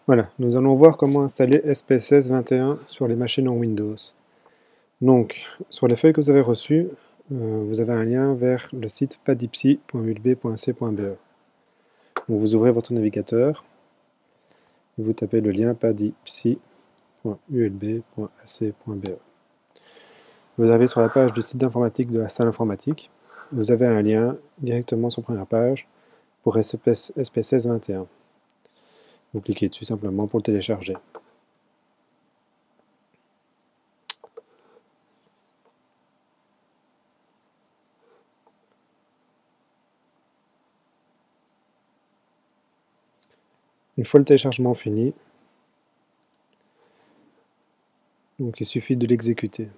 Voilà, nous allons voir comment installer SPSS 21 sur les machines en Windows. Donc, sur les feuilles que vous avez reçues, vous avez un lien vers le site padipsy.ulb.ac.be. Donc vous ouvrez votre navigateur, et vous tapez le lien padipsy.ulb.ac.be. Vous arrivez sur la page du site d'informatique de la salle informatique. Vous avez un lien directement sur la première page pour SPSS 21. Vous cliquez dessus simplement pour le télécharger. Une fois le téléchargement fini, donc il suffit de l'exécuter.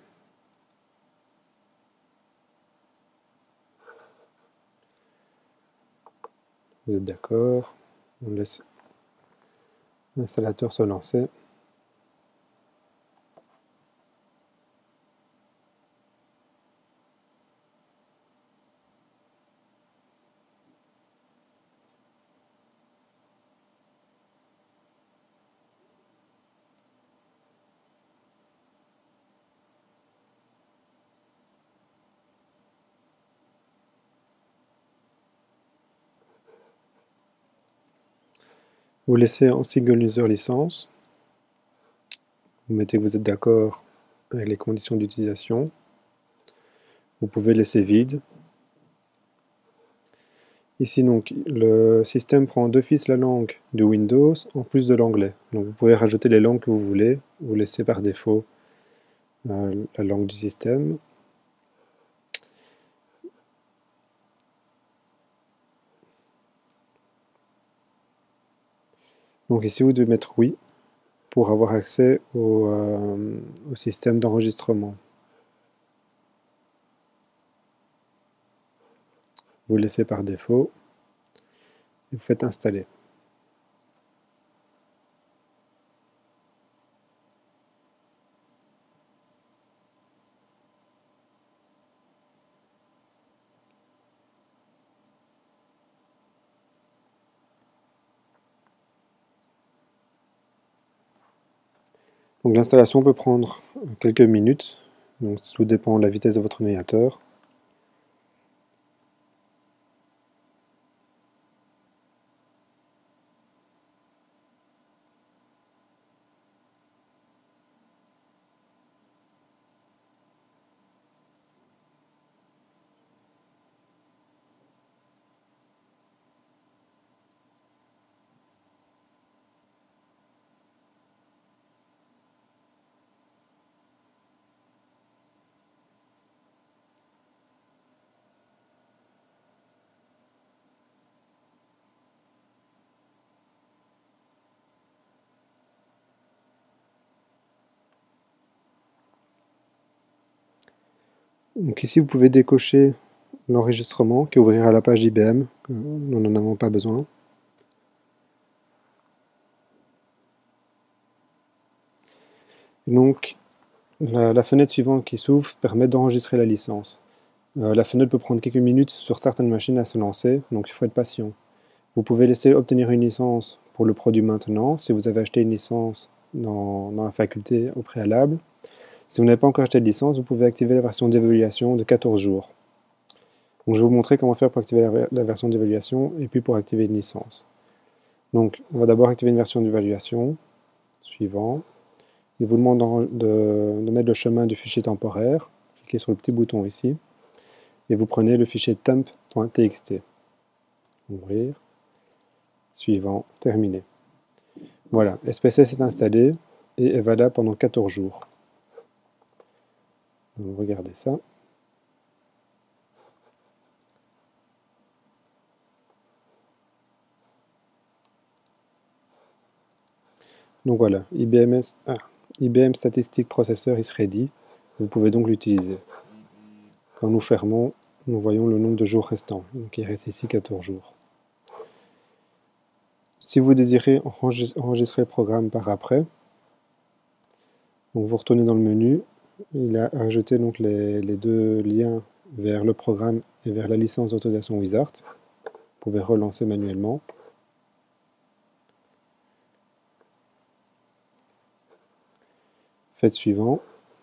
Vous êtes d'accord? On laisse l'installateur se lancer. Vous laissez en single user licence. Vous mettez que vous êtes d'accord avec les conditions d'utilisation. Vous pouvez laisser vide. Ici, donc, le système prend d'office la langue de Windows en plus de l'anglais. Donc, vous pouvez rajouter les langues que vous voulez. Vous laissez par défaut la langue du système. Donc ici, vous devez mettre oui pour avoir accès au système d'enregistrement. Vous laissez par défaut et vous faites installer. Donc l'installation peut prendre quelques minutes, donc tout dépend de la vitesse de votre ordinateur. Donc ici, vous pouvez décocher l'enregistrement qui ouvrira la page IBM, que nous n'en avons pas besoin. Donc, la fenêtre suivante qui s'ouvre permet d'enregistrer la licence. La fenêtre peut prendre quelques minutes sur certaines machines à se lancer, donc il faut être patient. Vous pouvez laisser obtenir une licence pour le produit maintenant, si vous avez acheté une licence dans la faculté au préalable. Si vous n'avez pas encore acheté de licence, vous pouvez activer la version d'évaluation de 14 jours. Donc je vais vous montrer comment faire pour activer la version d'évaluation et puis pour activer une licence. Donc on va d'abord activer une version d'évaluation, suivant. Il vous demande de mettre le chemin du fichier temporaire, cliquez sur le petit bouton ici, et vous prenez le fichier temp.txt. Ouvrir, suivant, terminé. Voilà, SPSS est installé et est valable pendant 14 jours. Donc regardez ça. Donc voilà, IBM Statistic Processor is ready. Vous pouvez donc l'utiliser. Quand nous fermons, nous voyons le nombre de jours restants. Donc il reste ici 14 jours. Si vous désirez enregistrer le programme par après, donc vous retournez dans le menu. Il a ajouté donc les deux liens vers le programme et vers la licence d'autorisation Wizard. Vous pouvez relancer manuellement. Faites suivant.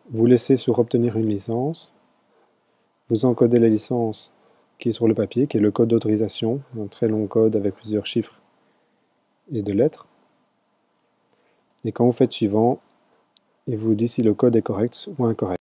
Vous laissez sur obtenir une licence. Vous encodez la licence qui est sur le papier, qui est le code d'autorisation, un très long code avec plusieurs chiffres et de lettres. Et quand vous faites suivant, il vous dit si le code est correct ou incorrect.